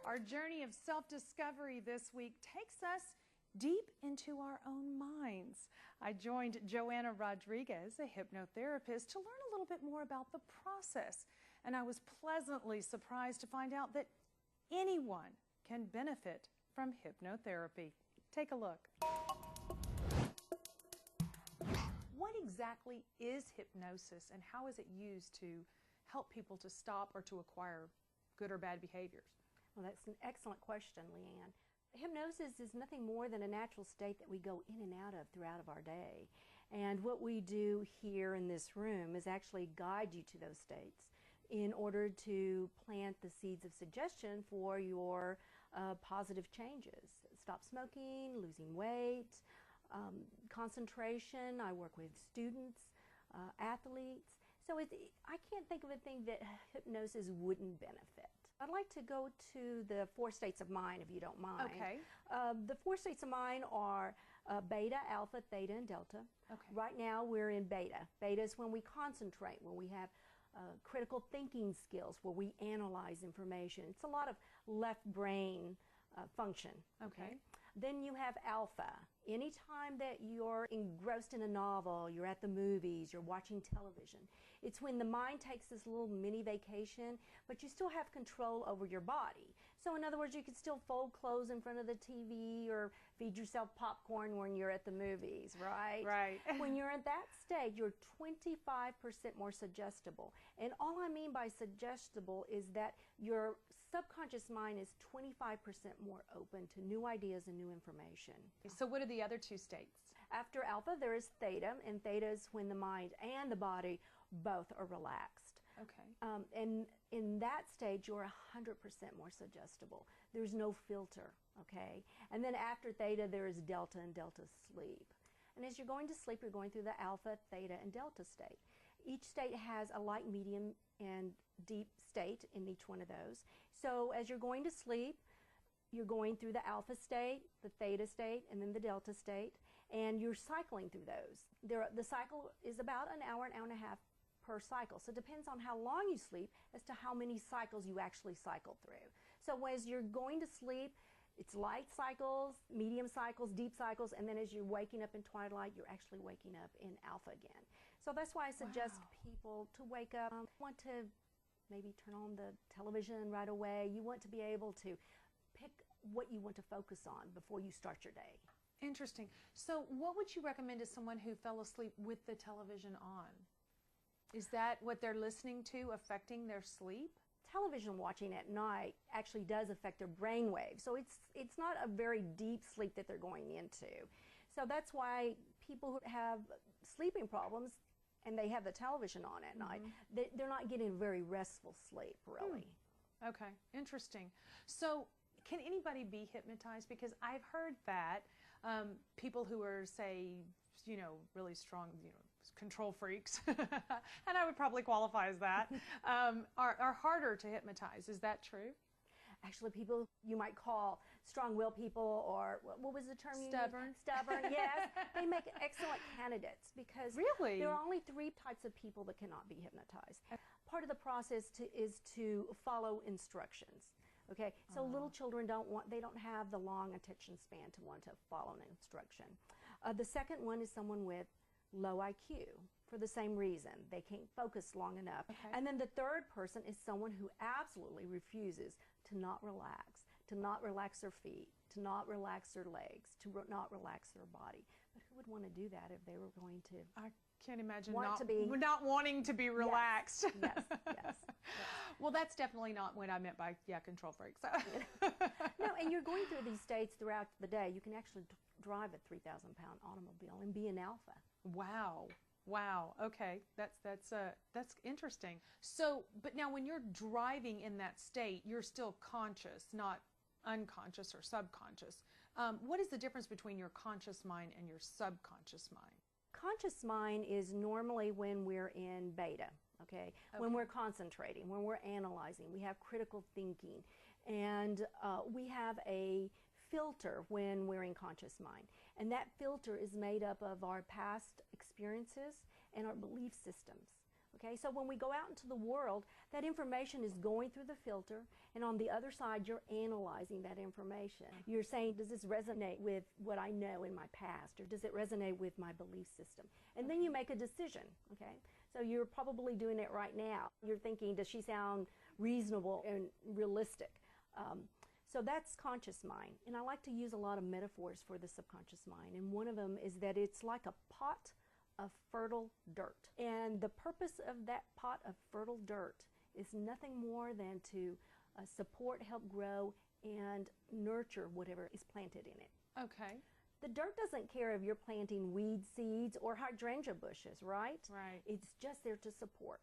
Our journey of self-discovery this week takes us deep into our own minds. I joined Joanna Rodriguez, a hypnotherapist, to learn a little bit more about the process. And I was pleasantly surprised to find out that anyone can benefit from hypnotherapy. Take a look. What exactly is hypnosis and how is it used to help people to stop or to acquire good or bad behaviors? Well, that's an excellent question, Leanne. Hypnosis is nothing more than a natural state that we go in and out of throughout our day. And what we do here in this room is actually guide you to those states in order to plant the seeds of suggestion for your positive changes. Stop smoking, losing weight, concentration. I work with students, athletes. So I can't think of a thing that hypnosis wouldn't benefit. I'd like to go to the 4 states of mind, if you don't mind. Okay. The 4 states of mind are beta, alpha, theta, and delta. Okay. Right now we're in beta. Beta is when we concentrate, when we have critical thinking skills, where we analyze information. It's a lot of left brain function. Okay. Then you have alpha. Anytime that you're engrossed in a novel, you're at the movies, you're watching television, it's when the mind takes this little mini vacation, but you still have control over your body. So in other words, you can still fold clothes in front of the TV or feed yourself popcorn when you're at the movies, right? Right. When you're at that stage, you're 25% more suggestible. And all I mean by suggestible is that your subconscious mind is 25% more open to new ideas and new information. So what are the other 2 states? After alpha, there is theta, and theta is when the mind and the body both are relaxed. Okay. And in that stage, you're 100% more suggestible. There's no filter, okay? And then after theta, there is delta, and delta sleep. And as you're going to sleep, you're going through the alpha, theta, and delta state. Each state has a light, medium, and deep state in each one of those. So as you're going to sleep, you're going through the alpha state, the theta state, and then the delta state, and you're cycling through those. The cycle is about an hour and a half per cycle. So it depends on how long you sleep as to how many cycles you actually cycle through. So as you're going to sleep, it's light cycles, medium cycles, deep cycles, and then as you're waking up in twilight, you're actually waking up in alpha again. So that's why I suggest people to wake up, want to maybe turn on the television right away. You want to be able to pick what you want to focus on before you start your day. Interesting. So what would you recommend to someone who fell asleep with the television on? Is that what they're listening to affecting their sleep? Television watching at night actually does affect their brain waves. So it's not a very deep sleep that they're going into. So that's why people who have sleeping problems and they have the television on at night, they're not getting very restful sleep, really. Okay, interesting. So can anybody be hypnotized? Because I've heard that people who are, say, really strong, control freaks, and I would probably qualify as that, are harder to hypnotize. Is that true? Actually, people you might call strong-willed people, or what was the term you used? Stubborn. Stubborn, yes. They make excellent candidates because Really? there are only 3 types of people that cannot be hypnotized. Part of the process is to follow instructions. Okay, so little children don't have the long attention span to want to follow an instruction. The second one is someone with low IQ for the same reason. They can't focus long enough. Okay. And then the third person is someone who absolutely refuses to not relax their feet, to not relax their legs, to not relax their body. But who would want to do that if they were going to? I can't imagine not wanting to be relaxed. Yes, yes. Well, that's definitely not what I meant by, control freaks. No, and you're going through these states throughout the day. You can actually drive a 3,000-pound automobile and be an alpha. Wow. Wow. Okay. That's interesting. So, but now when you're driving in that state, you're still conscious, not unconscious or subconscious. What is the difference between your conscious mind and your subconscious mind? Conscious mind is normally when we're in beta, okay? When we're concentrating, when we're analyzing, we have critical thinking, and we have a filter when we're in conscious mind. And that filter is made up of our past experiences and our belief systems. Okay, so when we go out into the world, that information is going through the filter, and on the other side, you're analyzing that information. You're saying, does this resonate with what I know in my past, or does it resonate with my belief system? And then you make a decision, okay? So you're probably doing it right now. You're thinking, does she sound reasonable and realistic? So that's conscious mind. And I like to use a lot of metaphors for the subconscious mind. And one of them is that it's like a pot of fertile dirt. And the purpose of that pot of fertile dirt is nothing more than to support, help grow, and nurture whatever is planted in it. Okay. The dirt doesn't care if you're planting weed seeds or hydrangea bushes, right? Right. It's just there to support.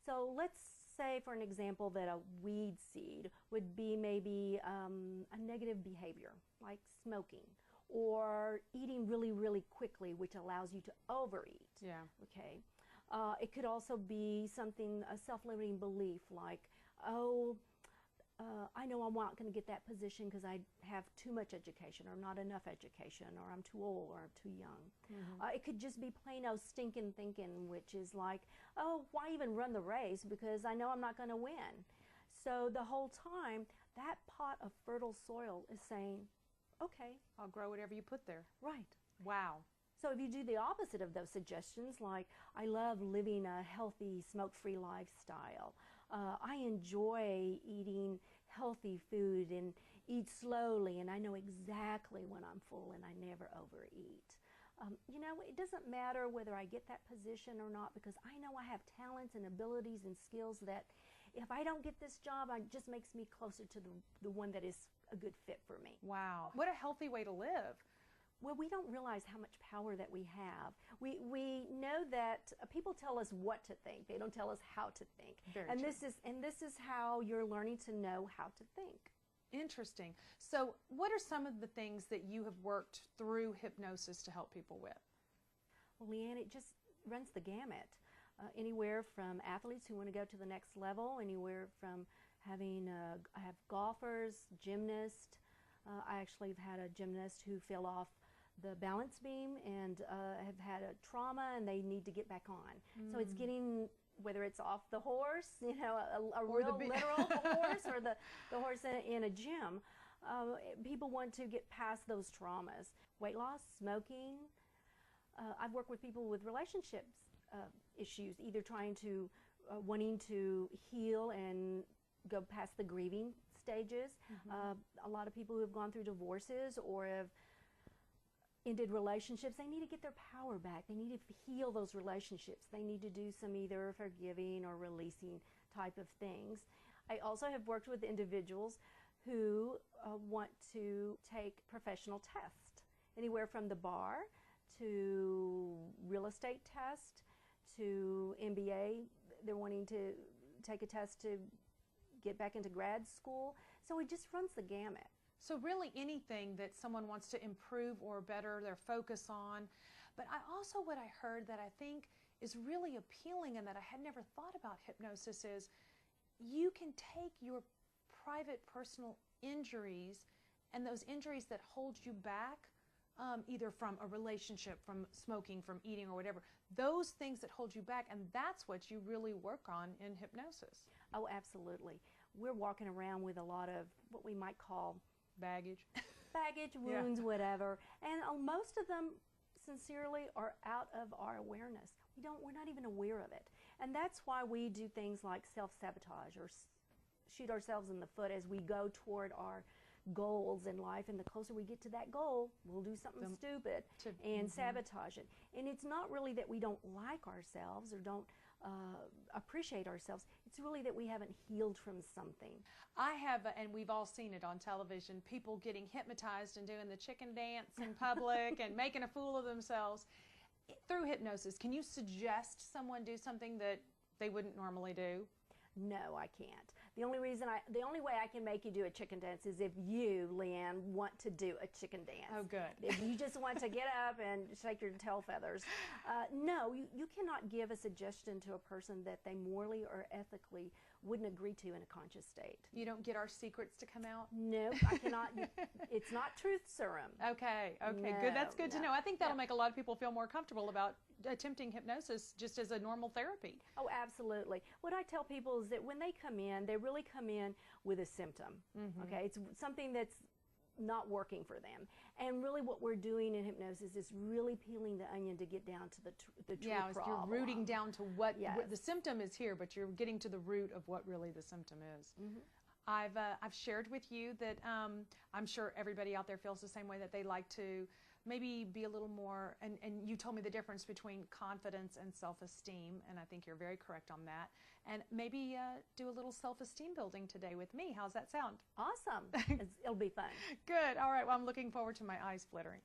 So let's say, for an example, that a weed seed would be maybe a negative behavior, like smoking, or eating really, really quickly, which allows you to overeat. Yeah. Okay. It could also be something, a self-limiting belief, like, oh, I know I'm not going to get that position because I have too much education, or not enough education, or I'm too old, or I'm too young. Mm-hmm. It could just be plain old stinking thinking, which is like, oh, why even run the race because I know I'm not going to win. So the whole time, that pot of fertile soil is saying, okay, I'll grow whatever you put there. right. Wow. So if you do the opposite of those suggestions, like, I love living a healthy, smoke-free lifestyle, I enjoy eating healthy food and eat slowly, and I know exactly when I'm full and I never overeat. You know, it doesn't matter whether I get that position or not, because I know I have talents and abilities and skills that if I don't get this job, it just makes me closer to the one that is a good fit for me. Wow. What a healthy way to live. Well, we don't realize how much power that we have. We know that people tell us what to think. They don't tell us how to think. Very and true. this is how you're learning to know how to think. Interesting. So what are some of the things that you have worked through hypnosis to help people with? Well, Leanne, it just runs the gamut. Anywhere from athletes who want to go to the next level, anywhere from I have golfers, gymnasts. I actually have had a gymnast who fell off the balance beam and have had a trauma, and they need to get back on. So it's getting, whether it's off the horse, you know, a real literal horse, or the horse in a gym. People want to get past those traumas. Weight loss, smoking. I've worked with people with relationships issues, either trying to, wanting to heal and go past the grieving stages. A lot of people who have gone through divorces or have ended relationships, they need to get their power back. They need to heal those relationships. They need to do some either forgiving or releasing type of things. I also have worked with individuals who want to take professional tests, anywhere from the bar to real estate test to MBA. They're wanting to take a test to get back into grad school. So it just runs the gamut. So really anything that someone wants to improve or better their focus on. But what I heard that I think is really appealing and that I had never thought about hypnosis is you can take your private personal injuries and those injuries that hold you back, either from a relationship, from smoking, from eating or whatever, those things that hold you back, and that's what you really work on in hypnosis. Oh, absolutely. We're walking around with a lot of what we might call baggage, wounds, whatever, and most of them, sincerely, are out of our awareness. We're not even aware of it, and that's why we do things like self-sabotage or shoot ourselves in the foot as we go toward our goals in life. And the closer we get to that goal, we'll do something stupid and sabotage it. And it's not really that we don't like ourselves or don't appreciate ourselves. It's really that we haven't healed from something. I have, and we've all seen it on television, people getting hypnotized and doing the chicken dance in public and making a fool of themselves. Through hypnosis, can you suggest someone do something that they wouldn't normally do? No, I can't. The only way I can make you do a chicken dance is if you, Leanne, want to do a chicken dance. Oh, good. If you just want to get up and shake your tail feathers. No, you cannot give a suggestion to a person that they morally or ethically wouldn't agree to in a conscious state. You don't get our secrets to come out? No, I cannot. It's not truth serum. Okay, No, good. That's good to know. I think that'll make a lot of people feel more comfortable about attempting hypnosis just as a normal therapy. Oh, absolutely. What I tell people is that when they come in, they really come in with a symptom. Okay, it's something that's not working for them. And really what we're doing in hypnosis is really peeling the onion to get down to the true problem. You're rooting down to what Yes. the symptom is here, but you're getting to the root of what really the symptom is. I've shared with you that I'm sure everybody out there feels the same way, that they like to maybe be a little more, and you told me the difference between confidence and self-esteem, and I think you're very correct on that. And maybe do a little self-esteem building today with me. How's that sound? Awesome. It'll be fun. Good. All right. Well, I'm looking forward to my eyes flittering.